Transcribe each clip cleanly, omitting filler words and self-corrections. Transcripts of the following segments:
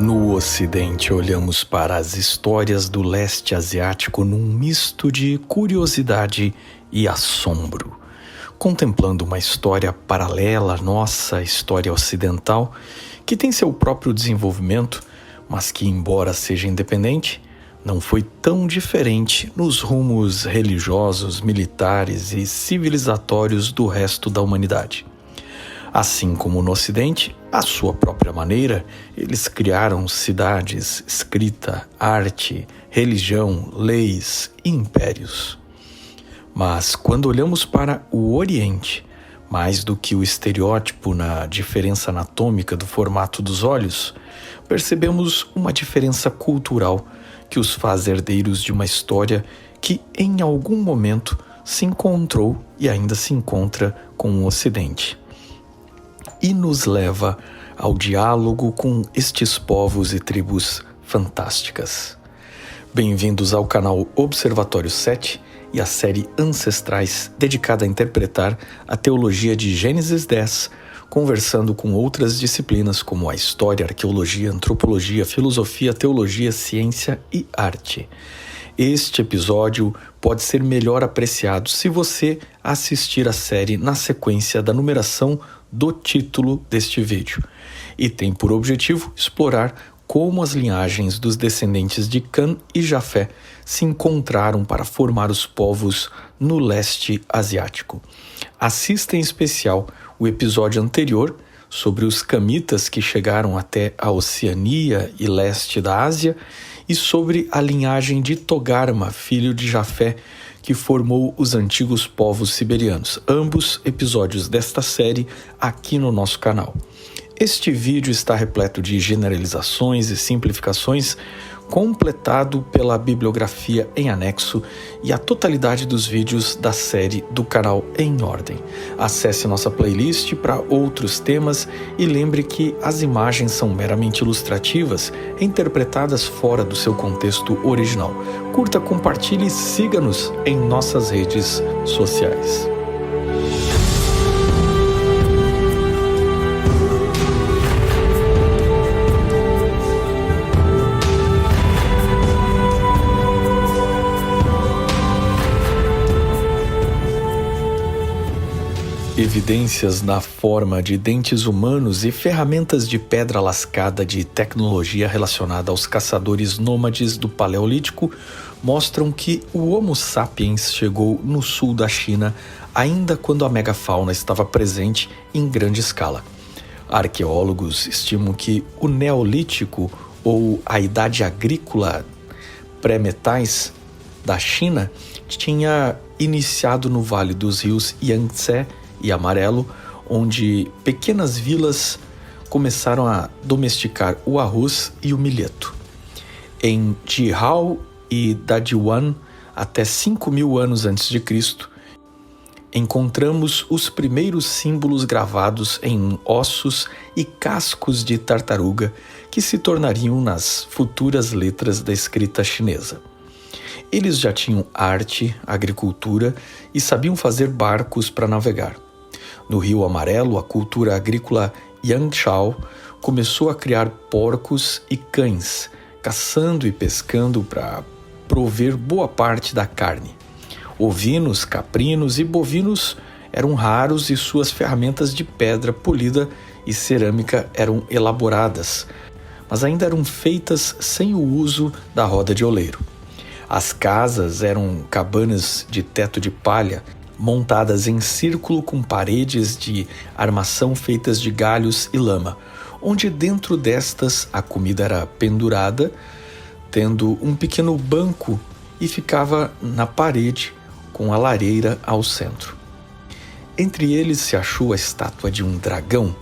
No Ocidente, olhamos para as histórias do leste asiático num misto de curiosidade e assombro, contemplando uma história paralela à nossa história ocidental, que tem seu próprio desenvolvimento, mas que, embora seja independente, não foi tão diferente nos rumos religiosos, militares e civilizatórios do resto da humanidade. Assim como no Ocidente, à sua própria maneira, eles criaram cidades, escrita, arte, religião, leis e impérios. Mas quando olhamos para o Oriente, mais do que o estereótipo na diferença anatômica do formato dos olhos, percebemos uma diferença cultural que os faz herdeiros de uma história que, em algum momento, se encontrou e ainda se encontra com o Ocidente. E nos leva ao diálogo com estes povos e tribos fantásticas. Bem-vindos ao canal Observatório 7 e à série Ancestrais, dedicada a interpretar a teologia de Gênesis 10, conversando com outras disciplinas como a história, arqueologia, antropologia, filosofia, teologia, ciência e arte. Este episódio pode ser melhor apreciado se você assistir a série na sequência da numeração do título deste vídeo, e tem por objetivo explorar como as linhagens dos descendentes de Cã e Jafé se encontraram para formar os povos no leste asiático. Assista em especial o episódio anterior sobre os camitas que chegaram até a Oceania e leste da Ásia e sobre a linhagem de Togarma, filho de Jafé, que formou os antigos povos siberianos. Ambos episódios desta série aqui no nosso canal. Este vídeo está repleto de generalizações e simplificações, completado pela bibliografia em anexo e a totalidade dos vídeos da série do canal em ordem. Acesse nossa playlist para outros temas e lembre que as imagens são meramente ilustrativas, interpretadas fora do seu contexto original. Curta, compartilhe e siga-nos em nossas redes sociais. Evidências na forma de dentes humanos e ferramentas de pedra lascada de tecnologia relacionada aos caçadores nômades do Paleolítico mostram que o Homo sapiens chegou no sul da China ainda quando a megafauna estava presente em grande escala. Arqueólogos estimam que o Neolítico, ou a Idade Agrícola pré-metais da China, tinha iniciado no vale dos rios Yangtze e Amarelo, onde pequenas vilas começaram a domesticar o arroz e o milheto. Em Jihao e Dadiwan, até 5.000 anos antes de Cristo, encontramos os primeiros símbolos gravados em ossos e cascos de tartaruga que se tornariam nas futuras letras da escrita chinesa. Eles já tinham arte, agricultura e sabiam fazer barcos para navegar. No Rio Amarelo, a cultura agrícola Yangshao começou a criar porcos e cães, caçando e pescando para prover boa parte da carne. Ovinos, caprinos e bovinos eram raros e suas ferramentas de pedra polida e cerâmica eram elaboradas, mas ainda eram feitas sem o uso da roda de oleiro. As casas eram cabanas de teto de palha, montadas em círculo com paredes de armação feitas de galhos e lama, onde dentro destas a comida era pendurada, tendo um pequeno banco e ficava na parede com a lareira ao centro. Entre eles se achou a estátua de um dragão,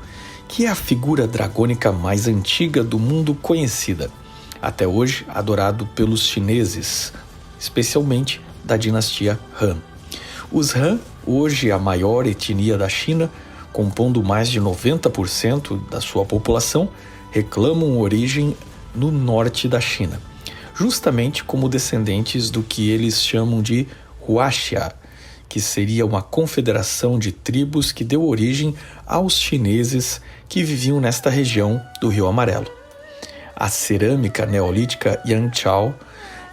que é a figura dragônica mais antiga do mundo conhecida, até hoje adorado pelos chineses, especialmente da dinastia Han. Os Han, hoje a maior etnia da China, compondo mais de 90% da sua população, reclamam origem no norte da China, justamente como descendentes do que eles chamam de Huaxia, que seria uma confederação de tribos que deu origem aos chineses que viviam nesta região do Rio Amarelo. A cerâmica neolítica Yangzhou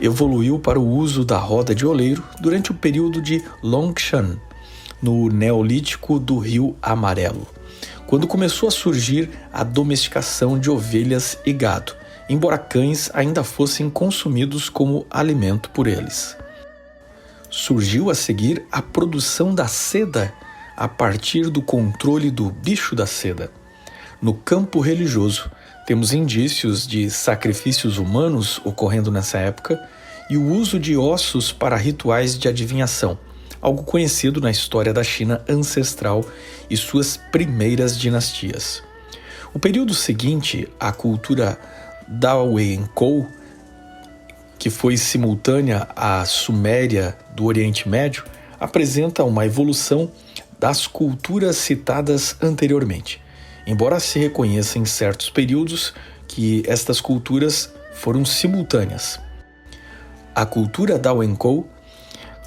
evoluiu para o uso da roda de oleiro durante o período de Longshan, no Neolítico do Rio Amarelo, quando começou a surgir a domesticação de ovelhas e gado, embora cães ainda fossem consumidos como alimento por eles. Surgiu a seguir a produção da seda a partir do controle do bicho da seda. No campo religioso, temos indícios de sacrifícios humanos ocorrendo nessa época e o uso de ossos para rituais de adivinhação, algo conhecido na história da China ancestral e suas primeiras dinastias. O período seguinte, a cultura Daowenkou, que foi simultânea à Suméria do Oriente Médio, apresenta uma evolução das culturas citadas anteriormente, embora se reconheça em certos períodos que estas culturas foram simultâneas. A cultura Daowenkou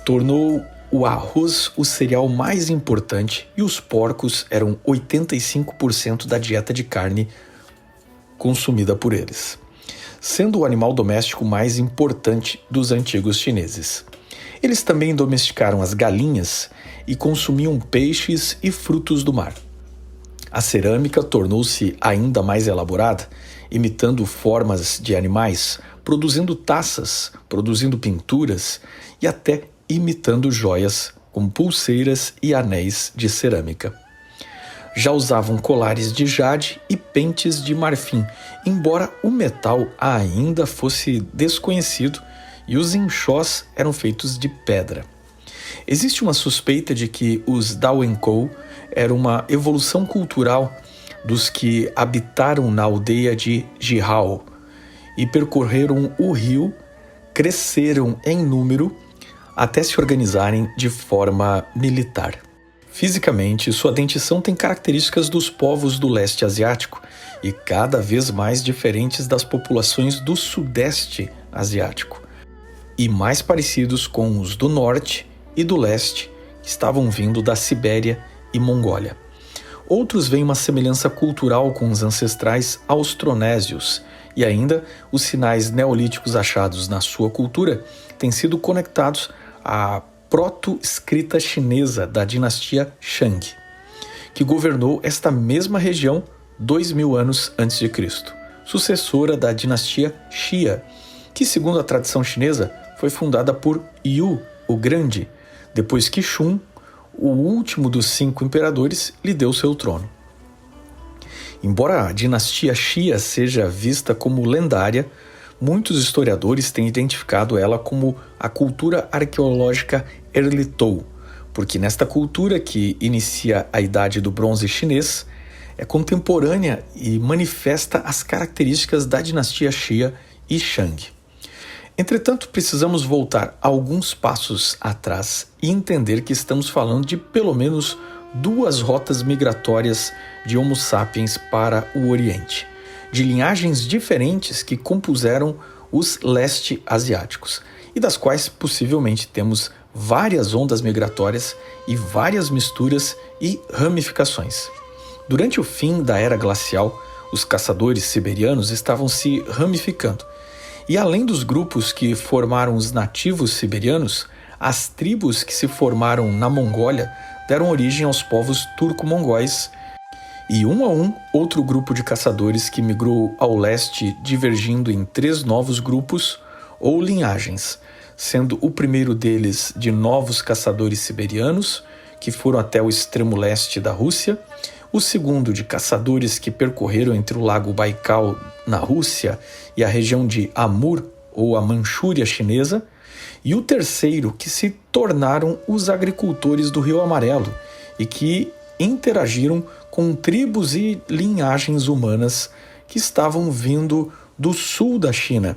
tornou o arroz o cereal mais importante e os porcos eram 85% da dieta de carne consumida por eles, sendo o animal doméstico mais importante dos antigos chineses. Eles também domesticaram as galinhas e consumiam peixes e frutos do mar. A cerâmica tornou-se ainda mais elaborada, imitando formas de animais, produzindo taças, produzindo pinturas e até imitando joias como pulseiras e anéis de cerâmica. Já usavam colares de jade e pentes de marfim, embora o metal ainda fosse desconhecido e os enxós eram feitos de pedra. Existe uma suspeita de que os Daowenkou eram uma evolução cultural dos que habitaram na aldeia de Jihao e percorreram o rio, cresceram em número até se organizarem de forma militar. Fisicamente, sua dentição tem características dos povos do leste asiático e cada vez mais diferentes das populações do sudeste asiático, e mais parecidos com os do norte e do leste, que estavam vindo da Sibéria e Mongólia. Outros veem uma semelhança cultural com os ancestrais austronésios, e ainda os sinais neolíticos achados na sua cultura têm sido conectados à proto-escrita chinesa da dinastia Shang, que governou esta mesma região 2000 anos antes de Cristo, sucessora da dinastia Xia, que, segundo a tradição chinesa, foi fundada por Yu, o Grande, depois que Shun, o último dos 5 imperadores, lhe deu seu trono. Embora a dinastia Xia seja vista como lendária, muitos historiadores têm identificado ela como a cultura arqueológica Erlitou, porque nesta cultura, que inicia a Idade do Bronze chinês, é contemporânea e manifesta as características da dinastia Xia e Shang. Entretanto, precisamos voltar alguns passos atrás e entender que estamos falando de pelo menos 2 rotas migratórias de Homo sapiens para o Oriente, de linhagens diferentes que compuseram os leste asiáticos, e das quais possivelmente temos várias ondas migratórias e várias misturas e ramificações. Durante o fim da era glacial, os caçadores siberianos estavam se ramificando, e além dos grupos que formaram os nativos siberianos, as tribos que se formaram na Mongólia deram origem aos povos turco-mongóis, e um a um, outro grupo de caçadores que migrou ao leste, divergindo em 3 novos grupos ou linhagens, sendo o primeiro deles de novos caçadores siberianos, que foram até o extremo leste da Rússia, o segundo de caçadores que percorreram entre o lago Baikal na Rússia e a região de Amur, ou a Manchúria chinesa, e o terceiro que se tornaram os agricultores do Rio Amarelo e que interagiram com tribos e linhagens humanas que estavam vindo do sul da China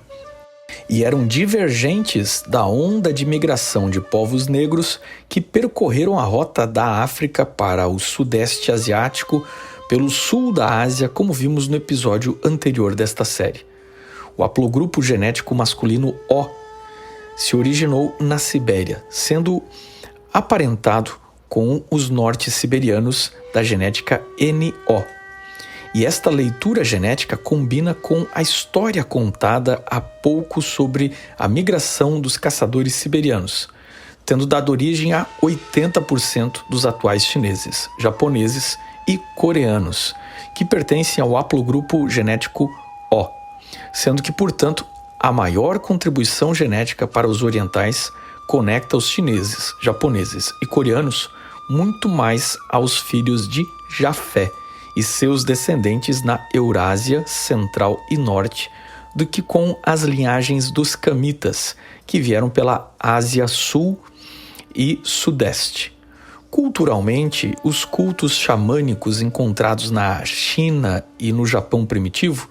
e eram divergentes da onda de migração de povos negros que percorreram a rota da África para o sudeste asiático pelo sul da Ásia, como vimos no episódio anterior desta série. O haplogrupo genético masculino O se originou na Sibéria, sendo aparentado com os norte-siberianos da genética NO. E esta leitura genética combina com a história contada há pouco sobre a migração dos caçadores siberianos, tendo dado origem a 80% dos atuais chineses, japoneses e coreanos, que pertencem ao haplogrupo genético O, sendo que, portanto, a maior contribuição genética para os orientais conecta os chineses, japoneses e coreanos muito mais aos filhos de Jafé e seus descendentes na Eurásia Central e Norte do que com as linhagens dos camitas, que vieram pela Ásia Sul e Sudeste. Culturalmente, os cultos xamânicos encontrados na China e no Japão primitivo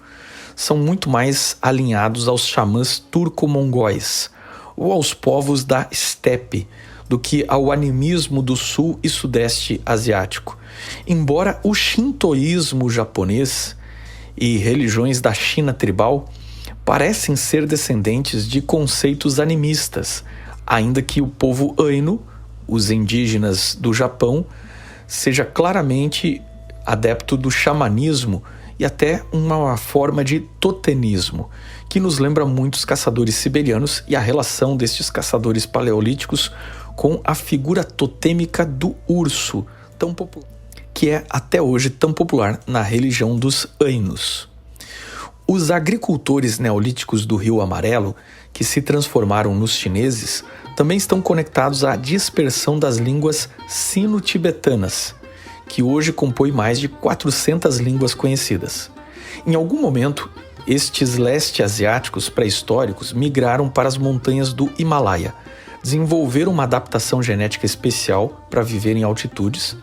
são muito mais alinhados aos xamãs turco-mongóis ou aos povos da estepe do que ao animismo do sul e sudeste asiático. Embora o shintoísmo japonês e religiões da China tribal parecem ser descendentes de conceitos animistas, ainda que o povo Ainu, os indígenas do Japão, seja claramente adepto do xamanismo e até uma forma de totemismo, que nos lembra muito os caçadores siberianos e a relação destes caçadores paleolíticos com a figura totêmica do urso, que é até hoje tão popular na religião dos Ainus. Os agricultores neolíticos do Rio Amarelo, que se transformaram nos chineses, também estão conectados à dispersão das línguas sino-tibetanas, que hoje compõe mais de 400 línguas conhecidas. Em algum momento, estes leste asiáticos pré-históricos migraram para as montanhas do Himalaia, desenvolveram uma adaptação genética especial para viver em altitudes,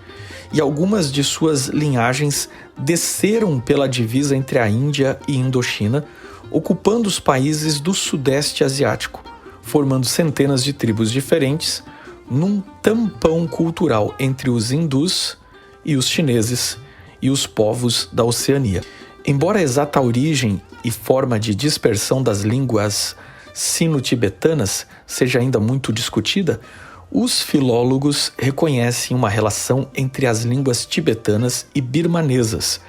e algumas de suas linhagens desceram pela divisa entre a Índia e Indochina, ocupando os países do Sudeste Asiático, formando centenas de tribos diferentes, num tampão cultural entre os hindus e os chineses e os povos da Oceania. Embora a exata origem e forma de dispersão das línguas sino-tibetanas seja ainda muito discutida, os filólogos reconhecem uma relação entre as línguas tibetanas e birmanesas,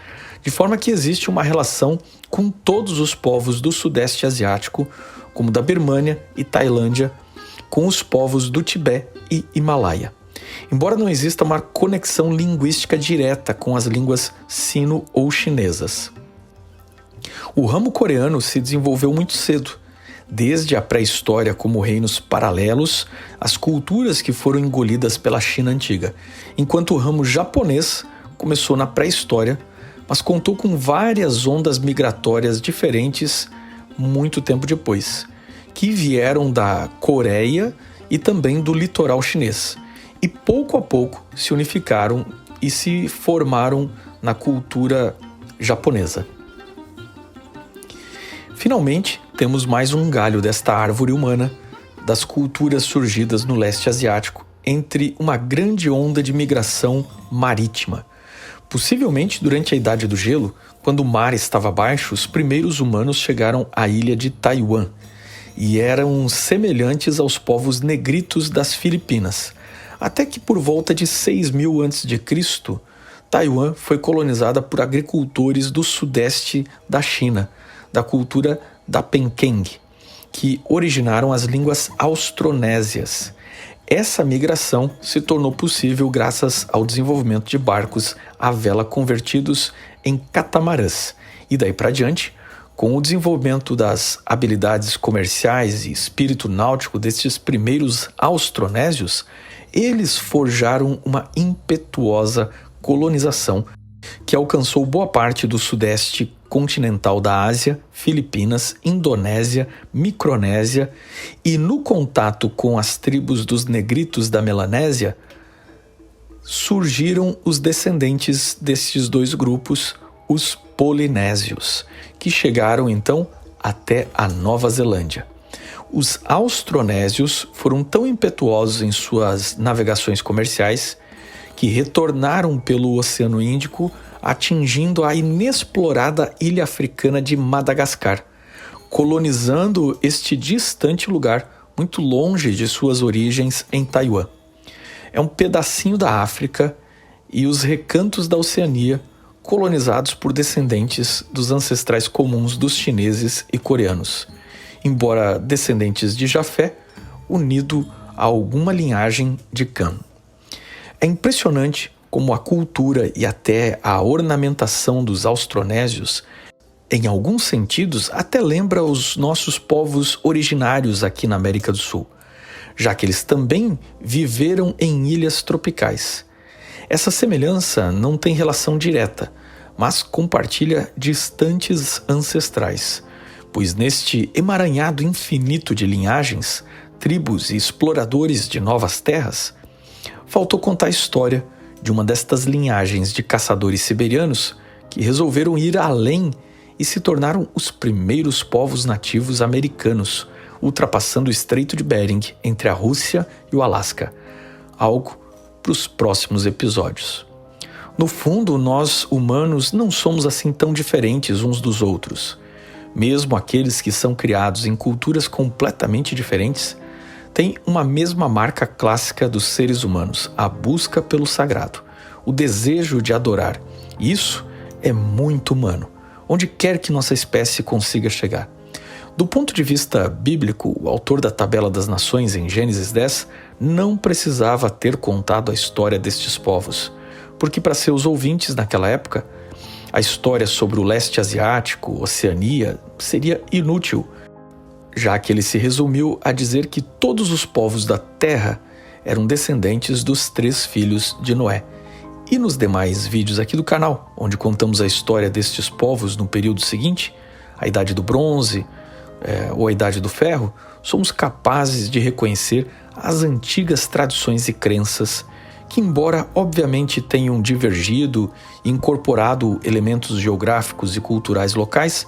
de forma que existe uma relação com todos os povos do Sudeste Asiático, como da Birmânia e Tailândia, com os povos do Tibete e Himalaia. Embora não exista uma conexão linguística direta com as línguas sino ou chinesas. O ramo coreano se desenvolveu muito cedo, desde a pré-história como reinos paralelos às culturas que foram engolidas pela China antiga, enquanto o ramo japonês começou na pré-história, mas contou com várias ondas migratórias diferentes muito tempo depois, que vieram da Coreia e também do litoral chinês, e pouco a pouco se unificaram e se formaram na cultura japonesa. Finalmente, temos mais um galho desta árvore humana, das culturas surgidas no leste asiático, entre uma grande onda de migração marítima. Possivelmente durante a Idade do Gelo, quando o mar estava baixo, os primeiros humanos chegaram à ilha de Taiwan e eram semelhantes aos povos negritos das Filipinas, até que por volta de 6.000 a.C., Taiwan foi colonizada por agricultores do sudeste da China, da cultura da Penkeng, que originaram as línguas austronésias. Essa migração se tornou possível graças ao desenvolvimento de barcos à vela convertidos em catamarãs, e daí para diante, com o desenvolvimento das habilidades comerciais e espírito náutico destes primeiros austronésios, eles forjaram uma impetuosa colonização que alcançou boa parte do sudeste continental da Ásia, Filipinas, Indonésia, Micronésia, e no contato com as tribos dos negritos da Melanésia, surgiram os descendentes destes dois grupos, os polinésios, que chegaram então até a Nova Zelândia. Os austronésios foram tão impetuosos em suas navegações comerciais que retornaram pelo Oceano Índico, atingindo a inexplorada ilha africana de Madagascar, colonizando este distante lugar, muito longe de suas origens em Taiwan. É um pedacinho da África e os recantos da Oceania colonizados por descendentes dos ancestrais comuns dos chineses e coreanos, embora descendentes de Jafé, unido a alguma linhagem de Cã. É impressionante como a cultura e até a ornamentação dos austronésios, em alguns sentidos, até lembra os nossos povos originários aqui na América do Sul, já que eles também viveram em ilhas tropicais. Essa semelhança não tem relação direta, mas compartilha distantes ancestrais, pois neste emaranhado infinito de linhagens, tribos e exploradores de novas terras, faltou contar a história de uma destas linhagens de caçadores siberianos que resolveram ir além e se tornaram os primeiros povos nativos americanos, ultrapassando o Estreito de Bering entre a Rússia e o Alasca. Algo para os próximos episódios. No fundo, nós, humanos, não somos assim tão diferentes uns dos outros. Mesmo aqueles que são criados em culturas completamente diferentes, têm uma mesma marca clássica dos seres humanos, a busca pelo sagrado, o desejo de adorar. Isso é muito humano, onde quer que nossa espécie consiga chegar. Do ponto de vista bíblico, o autor da Tabela das Nações, em Gênesis 10, não precisava ter contado a história destes povos, porque para seus ouvintes naquela época, a história sobre o leste asiático, Oceania, seria inútil, já que ele se resumiu a dizer que todos os povos da Terra eram descendentes dos 3 filhos de Noé. E nos demais vídeos aqui do canal, onde contamos a história destes povos no período seguinte, a Idade do Bronze ou a Idade do Ferro, somos capazes de reconhecer as antigas tradições e crenças que, embora obviamente tenham divergido e incorporado elementos geográficos e culturais locais,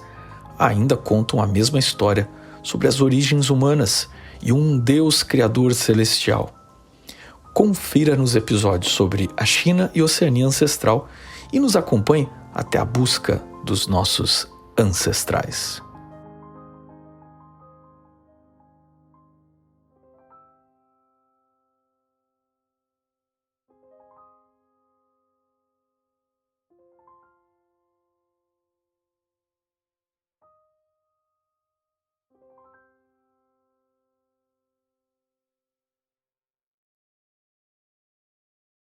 ainda contam a mesma história sobre as origens humanas e um Deus Criador celestial. Confira nos episódios sobre a China e Oceania ancestral e nos acompanhe até a busca dos nossos ancestrais.